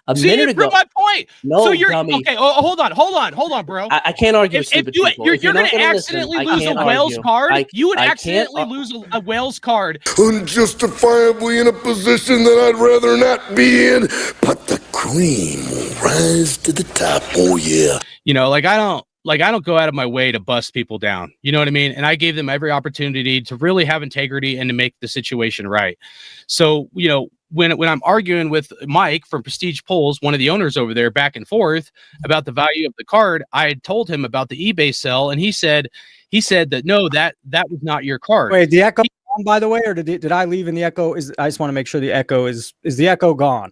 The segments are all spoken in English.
A See, minute you ago. proved my point. No, so you're dummy. okay. Oh, hold on, bro. I can't argue with stupid people. You're going to accidentally lose a Wales card. You would accidentally lose a Wales card. Unjustifiably in a position that I'd rather not be in, but the cream will rise to the top. Oh yeah. You know, I don't go out of my way to bust people down. You know what I mean? And I gave them every opportunity to really have integrity and to make the situation right. So, you know, when I'm arguing with Mike from Prestige Polls, one of the owners over there, back and forth about the value of the card, I had told him about the eBay sell, and he said that no, that was not your card. Wait, the echo gone, by the way, or did I leave in the echo? I just want to make sure the echo is the echo gone?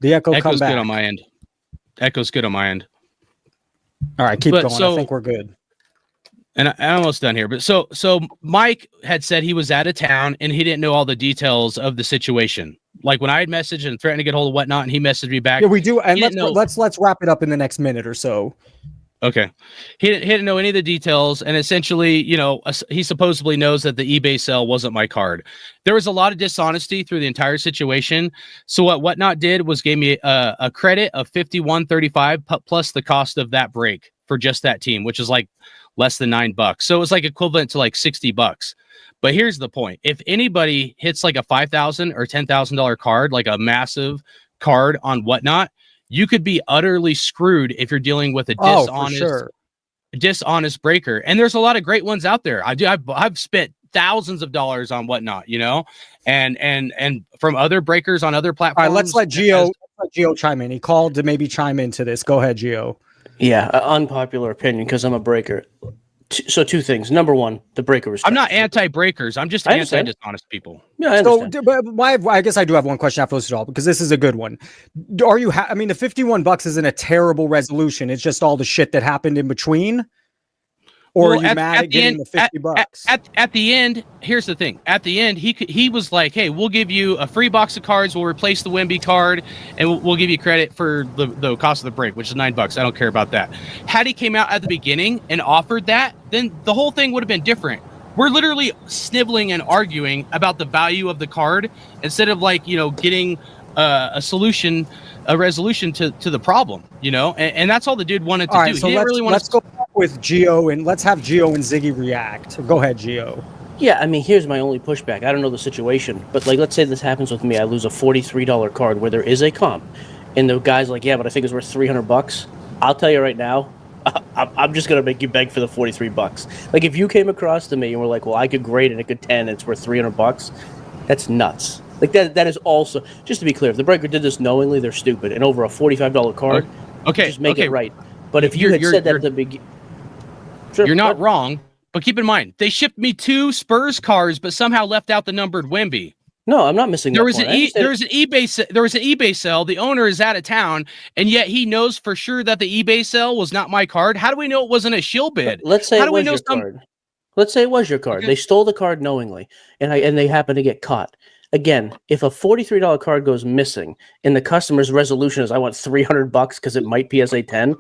The echo come back. Good on my end. Echo's good on my end. All right, keep going. I think we're good. And I'm almost done here. But so Mike had said he was out of town and he didn't know all the details of the situation. Like when I had messaged and threatened to get hold of whatnot, and he messaged me back. Yeah, we do. And let's wrap it up in the next minute or so. Okay. He didn't know any of the details. And essentially, you know, he supposedly knows that the eBay sale wasn't my card. There was a lot of dishonesty through the entire situation. So what Whatnot did was gave me a credit of $51.35 plus the cost of that break for just that team, which is like less than $9. So it was like equivalent to like $60. But here's the point. If anybody hits like a $5,000 or $10,000 card, like a massive card on Whatnot, you could be utterly screwed if you're dealing with a dishonest breaker. And there's a lot of great ones out there. I've spent thousands of dollars on Whatnot, you know, and from other breakers on other platforms. All right, let's let Gio chime in. He called to maybe chime into this. Go ahead, Gio. Yeah, unpopular opinion because I'm a breaker. So two things. Number one, the breaker was. I'm not anti-breakers. I'm just anti-dishonest people. Yeah, I understand. But I guess I do have one question after this all because this is a good one. Are you? I mean, the $51 isn't a terrible resolution. It's just all the shit that happened in between. Or are you mad at getting the $50? At the end, here's the thing. At the end, he was like, "Hey, we'll give you a free box of cards. We'll replace the Wemby card, and we'll give you credit for the cost of the break, which is $9. I don't care about that." Had he came out at the beginning and offered that, then the whole thing would have been different. We're literally sniveling and arguing about the value of the card instead of getting a resolution to the problem, you know, and that's all the dude wanted to do. So let's go with Gio and let's have Gio and Ziggy react. So go ahead, Gio. Yeah, I mean, here's my only pushback. I don't know the situation, but let's say this happens with me. I lose a $43 card where there is a comp, and the guy's like, "Yeah, but I think it's worth $300." I'll tell you right now, I'm just gonna make you beg for the $43. Like if you came across to me and were like, "Well, I could grade it a good 10, and it's worth $300," that's nuts. Like that is also, just to be clear, if the breaker did this knowingly, they're stupid. And over a $45 card, just make it right. But if you had said that at the beginning, you're not wrong. But keep in mind, they shipped me 2 Spurs cards, but somehow left out the numbered Wemby. No, I'm not missing. There was an eBay sale. The owner is out of town, and yet he knows for sure that the eBay sale was not my card. How do we know it wasn't a shill bid? Let's say it was your card. Let's say it was your card. Okay. They stole the card knowingly, and they happened to get caught. Again, if a $43 card goes missing and the customer's resolution is I want $300 because it might PSA 10,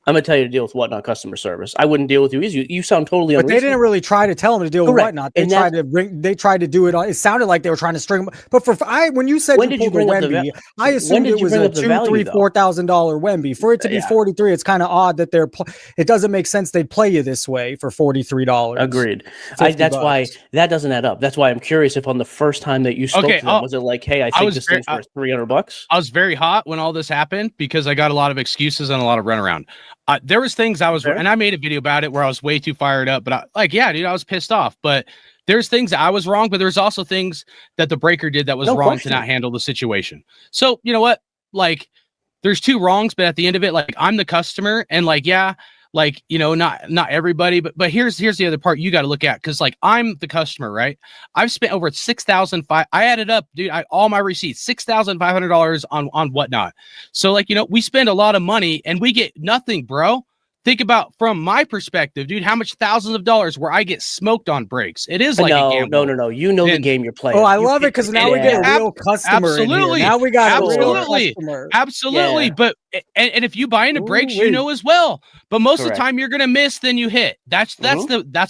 I'm gonna tell you to deal with Whatnot customer service. I wouldn't deal with you easy. You sound totally unreasonable. But they didn't really try to tell him to deal with Whatnot. They tried to do it. It sounded like they were trying to string him. But when you said you pulled a Wemby, I assumed it was a $2,000, $3,000, $4,000 Wemby. For it to be 43, it's kind of odd that it doesn't make sense they'd play you this way for $43. Agreed. That's why that doesn't add up. That's why I'm curious if on the first time that you spoke to them, was it like, "Hey, I think this thing's worth $300"? I was very hot when all this happened because I got a lot of excuses and a lot of runaround. There was things I was, and I made a video about it where I was way too fired up, but I was pissed off. But there's things that I was wrong, but there's also things that the breaker did that was wrong to not handle the situation. So you know what? Like, there's 2 wrongs, but at the end of it, like I'm the customer, and not everybody, but here's the other part you got to look at, because like I'm the customer, right? I've spent over $6,500. I added up, dude. All my receipts, $6,500 on Whatnot. So we spend a lot of money and we get nothing, bro. Think about from my perspective, dude, how much thousands of dollars where I get smoked on breaks. It is like a gamble. No. You know the game you're playing. Oh, I love it because now we get a real customer. Absolutely. In here. Now we got a real customer. Absolutely. Yeah. But and if you buy into breaks, you know as well. But most of the time you're gonna miss, then you hit. That's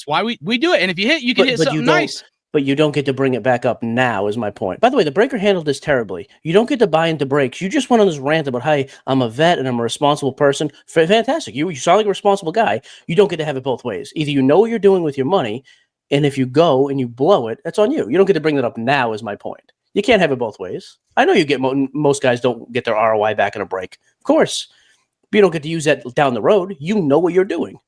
why we do it. And if you hit, you can hit something nice. But you don't get to bring it back up now, is my point. By the way, the breaker handled this terribly. You don't get to buy into brakes. You just went on this rant about, hey, I'm a vet and I'm a responsible person. Fantastic. You sound like a responsible guy. You don't get to have it both ways. Either you know what you're doing with your money, and if you go and you blow it, that's on you. You don't get to bring that up now, is my point. You can't have it both ways. I know you get most guys don't get their ROI back in a break. Of course. But you don't get to use that down the road. You know what you're doing.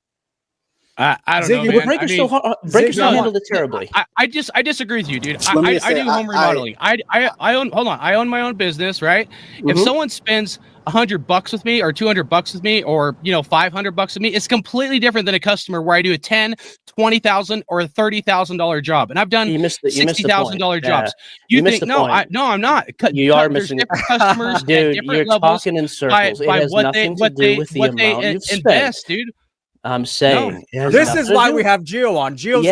I don't know, man. Breaker's still handled it terribly. I disagree with you, dude. I do home remodeling. I own. Hold on. I own my own business, right? Mm-hmm. If someone spends $100 with me, or $200 with me, or $500 with me, it's completely different than a customer where I do a $10,000, $20,000, or $30,000 job, and I've done $60,000 jobs. You think no? I'm not. You are missing different customers, dude. Different you're levels talking in circles. By what they invest, dude. I'm saying this is why we have Gio on. Gio's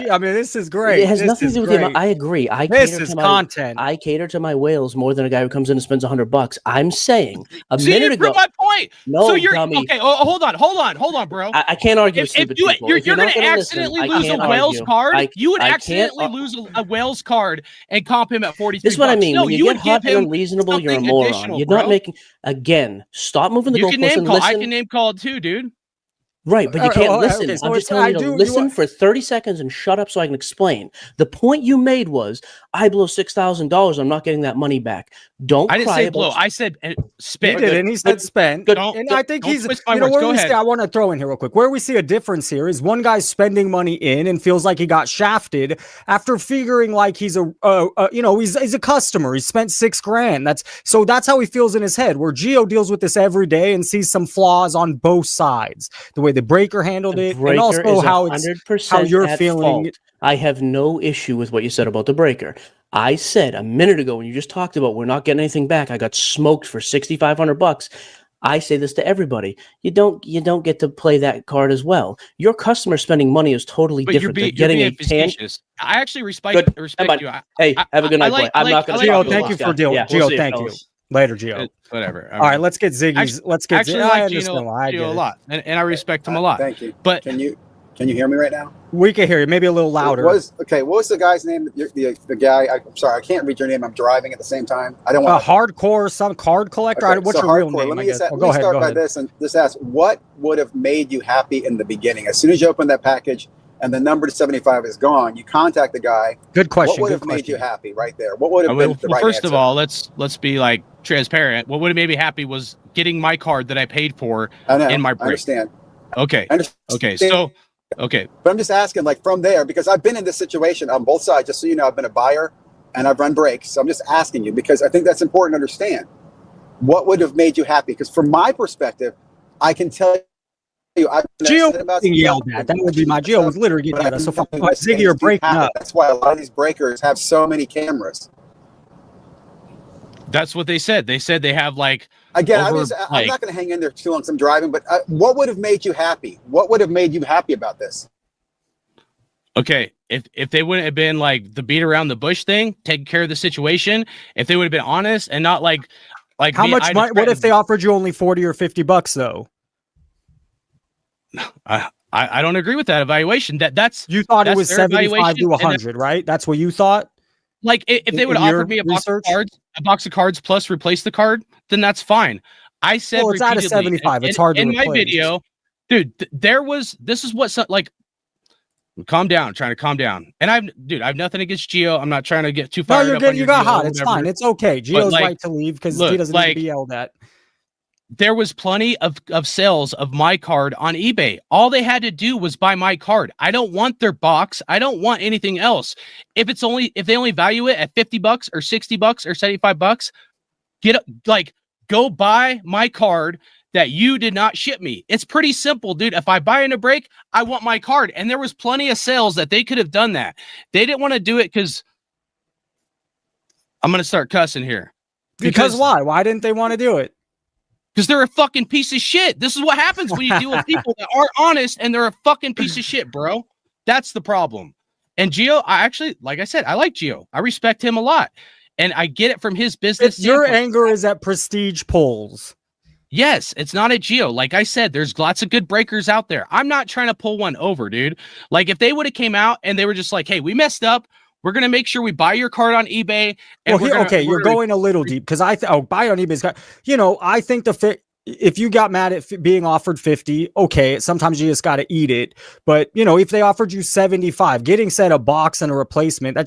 I mean, this is great. It has nothing to do with the amount. I agree. This is content. I cater to my whales more than a guy who comes in and spends $100. I'm saying a minute ago. My point. No, so you're dummy. Okay. Oh, hold on, bro. I can't argue. If you're going to accidentally lose a Wales card, you would accidentally lose a Wales card and comp him at 43. This is what I mean. No, when you get hot and unreasonable, you're a moron. You're not making. Again, stop moving the goalposts and listen. I can name call too, dude. Right, but you can't listen. Okay, so I'm just telling you to listen for 30 seconds and shut up so I can explain. The point you made was, I blow $6,000. I'm not getting that money back. I didn't say blow. I said spend. He did, and he said spend. I think he's. Where we see, I want to throw in here real quick. Where we see a difference here is one guy's spending money in and feels like he got shafted after figuring like he's he's a customer. He spent $6,000. That's how he feels in his head. Where Gio deals with this every day and sees some flaws on both sides. The way the breaker handled it, and also how you're feeling. I have no issue with what you said about the breaker. I said a minute ago when you just talked about we're not getting anything back. I got smoked for $6,500. I say this to everybody. You don't get to play that card as well. Your customer spending money is totally different than getting a facetious. I actually respect you. Hey, have a good night, boy. I'm not going to. Gio, thank you for dealing. Gio, thank you. Later, Gio. Whatever. All right, let's get Ziggy's. Let's get Gio. I understand Gio a lot, and I respect him a lot. Thank you. But can you hear me right now? We can hear you. Maybe a little louder. What was the guy's name? The guy. I'm sorry, I can't read your name. I'm driving at the same time. I don't want hardcore. Some card collector. Okay, what's your real name? Let me start by this and just ask: what would have made you happy in the beginning? As soon as you open that package and the number to 75 is gone, you contact the guy. Good question. What would have made you happy right there? What would have been the right First answer? of all, let's be like transparent. What would have made me happy was getting my card that I paid for in my break. I understand. Okay. Okay. Okay. But I'm just asking, like, from there, because I've been in this situation on both sides. Just so you know, I've been a buyer and I've run breaks. So I'm just asking you because I think that's important to understand. What would have made you happy? Because from my perspective, I can tell you, Gio being yelled at. That would be my Gio was literally getting at us. So Ziggy, you're breaking up. That's why a lot of these breakers have so many cameras. That's what they said. They said they have like. Again, I'm not going to hang in there too long because I'm driving. But what would have made you happy? What would have made you happy about this? Okay, if they wouldn't have been like the beat around the bush thing, taking care of the situation, if they would have been honest and not like how much money? What if they offered you only $40 or $50 though? I don't agree with that evaluation. That's you thought it was 75 to 100, right? That's what you thought. Like if they would have offered me a box of cards plus replace the card, then that's fine. I said it's out of 75. It's hard to replace. In my video, dude. This is what calm down. Trying to calm down. And I have nothing against Gio. I'm not trying to get too fired up. No, you're good. You got hot. It's fine. It's okay. Gio's right to leave because he doesn't need to be yelled at. There was plenty of sales of my card on eBay. All they had to do was buy my card. I don't want their box. I don't want anything else. If they only value it at $50 or $60 or $75, go buy my card that you did not ship me. It's pretty simple, dude. If I buy in a break, I want my card. And there was plenty of sales that they could have done that. They didn't want to do it because I'm going to start cussing here. Because why? Why didn't they want to do it? Because they're a fucking piece of shit. This is what happens when you deal with people that aren't honest and they're a fucking piece of shit, bro. That's the problem. And Gio, like I said, I like Gio. I respect him a lot. And I get it from his business. Your anger is at prestige polls. Yes, it's not at Gio. Like I said, there's lots of good breakers out there. I'm not trying to pull one over, dude. Like if they would have came out and they were just like, hey, we messed up. We're gonna make sure we buy your card on eBay. And you're going a little deep because buy on eBay. I think if you got mad at being offered 50, okay, sometimes you just got to eat it. But if they offered you 75, getting said a box and a replacement,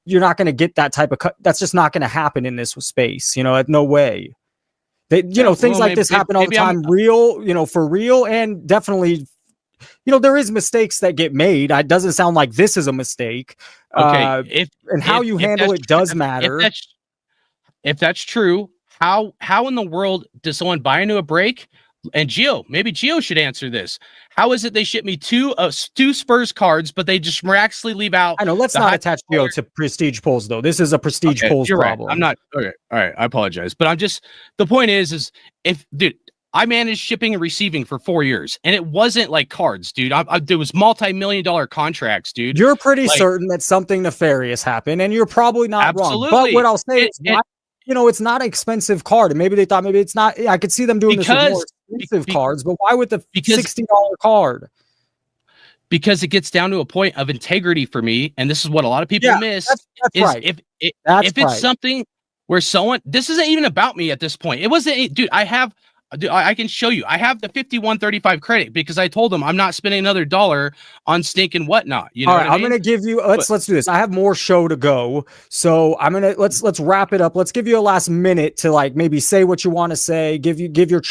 you're not going to get that type of that's just not going to happen in this space. No way. Things like this happen all the time. For real, and definitely. There is mistakes that get made. It doesn't sound like this is a mistake. Okay, how you handle it does matter. If that's true, how in the world does someone buy into a break? And maybe Gio should answer this. How is it they ship me two Spurs cards, but they just miraculously leave out? I know. Let's not attach Gio to prestige polls, though. This is a prestige polls problem. Right. I'm not. Okay. All right. I apologize, but the point is dude. I managed shipping and receiving for 4 years, and it wasn't like cards, dude. There was multi-million-dollar contracts, dude. You're pretty certain that something nefarious happened, and you're probably not wrong. But what I'll say is, it's not an expensive card, and maybe they thought maybe it's not. I could see them doing this with more expensive cards, but why with the $60 card? Because it gets down to a point of integrity for me, and this is what a lot of people miss. That's right. If it's something where this isn't even about me at this point. It wasn't, dude. I can show you. I have the 5135 credit because I told them I'm not spending another $1 on stink and whatnot. You know, I'm going to give you. Let's do this. I have more show to go, so let's wrap it up. Let's give you a last minute to maybe say what you want to say. Give your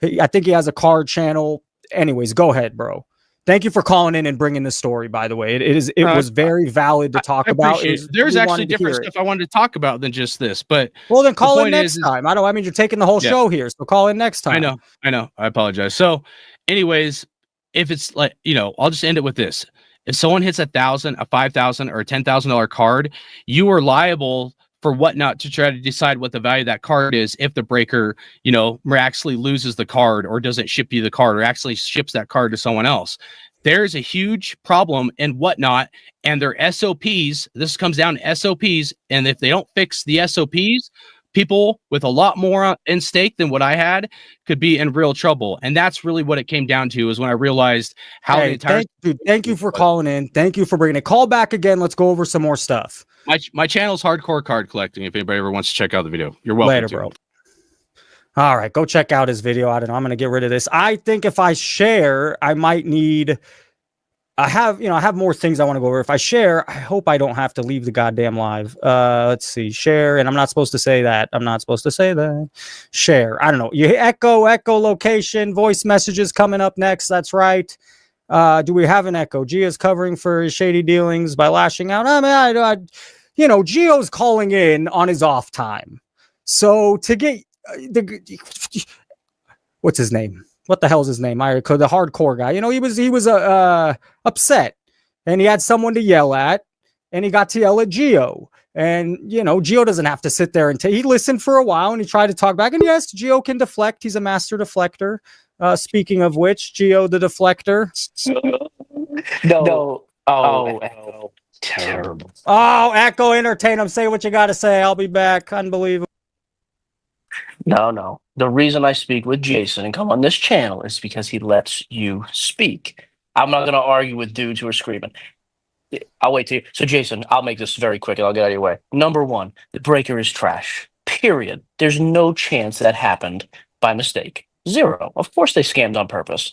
I think he has a card channel. Anyways, go ahead, bro. Thank you for calling in and bringing this story. By the way, it was very valid to talk about. There's actually different stuff I wanted to talk about than just this, but then call in next time. I mean, you're taking the whole show here, so call in next time. I know. I apologize. So, anyways, if it's I'll just end it with this: if someone hits $1,000, a $5,000, or a $10,000 card, you are liable for whatnot to try to decide what the value of that card is if the breaker, miraculously loses the card or doesn't ship you the card or actually ships that card to someone else. There's a huge problem in whatnot, and their SOPs, this comes down to SOPs, and if they don't fix the SOPs, people with a lot more in stake than what I had could be in real trouble. And that's really what it came down to, is when I realized how the entire... Thank you for calling in. Thank you for bringing it. Call back again. Let's go over some more stuff. My channel's Hardcore Card Collecting. If anybody ever wants to check out the video, you're welcome. Later, bro. All right, go check out his video. I don't know. I'm going to get rid of this. I think if I share, I might need... I have more things I want to go over. If I share, I hope I don't have to leave the goddamn live. Let's see. Share, and I'm not supposed to say that. Share. I don't know. You echo location, voice messages coming up next. That's right. Do we have an echo? Gio's covering for his shady dealings by lashing out. I mean, Gio's calling in on his off time. So to get what's his name? What the hell's his name? The hardcore guy. He was upset, and he had someone to yell at, and he got to yell at Gio. And Gio doesn't have to sit there and he listened for a while, and he tried to talk back. And yes, Gio can deflect. He's a master deflector. Speaking of which, Gio the deflector. No. Oh, Echo. Terrible. Oh, Echo, entertain him. Say what you got to say. I'll be back. Unbelievable. No. The reason I speak with Jason and come on this channel is because he lets you speak. I'm not going to argue with dudes who are screaming. I'll wait till you. So, Jason, I'll make this very quick and I'll get out of your way. Number one, the breaker is trash. Period. There's no chance that happened by mistake. Zero. Of course they scammed on purpose.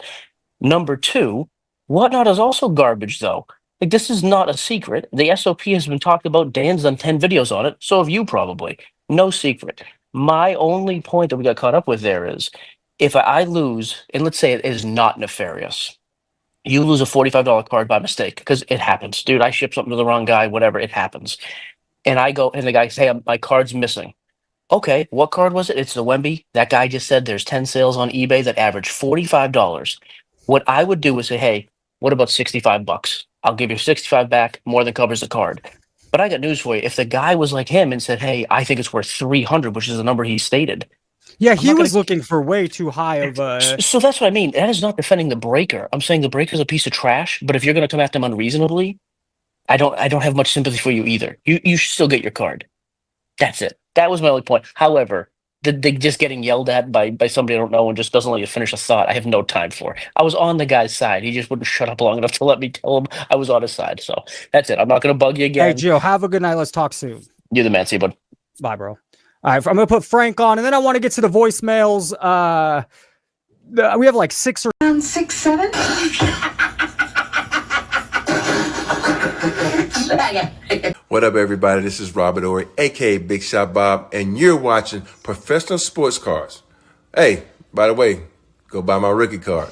Number two, whatnot is also garbage, though. This is not a secret. The SOP has been talked about. Dan's done 10 videos on it. So have you probably. No secret. My only point that we got caught up with there is, if I lose, and let's say it is not nefarious, you lose a $45 card by mistake, because it happens. Dude, I ship something to the wrong guy, whatever, it happens. And I go, and the guy say, my card's missing. Okay, what card was it? It's the Wemby. That guy just said there's 10 sales on eBay that average $45. What I would do is say, hey, what about $65? I'll give you 65 back, more than covers the card. But I got news for you. If the guy was like him and said, hey, I think it's worth 300, which is the number he stated. Yeah, he was looking for way too high of a... So that's what I mean. That is not defending the breaker. I'm saying the breaker's a piece of trash, but if you're going to come at them unreasonably, I don't have much sympathy for you either. You should still get your card. That's it. That was my only point. However, they just getting yelled at by somebody I don't know and just doesn't let you finish a thought. I have no time for. I was on the guy's side. He just wouldn't shut up long enough to let me tell him I was on his side. So that's it. I'm not going to bug you again. Hey, Joe, have a good night. Let's talk soon. You're the man. See you, bud. Bye, bro. All right, I'm going to put Frank on, and then I want to get to the voicemails. We have like 6 or 6, 7. What up, everybody? This is Robert Ory, aka Big Shot Bob, and you're watching Professional Sports Cars. Hey, by the way, go buy my rookie card.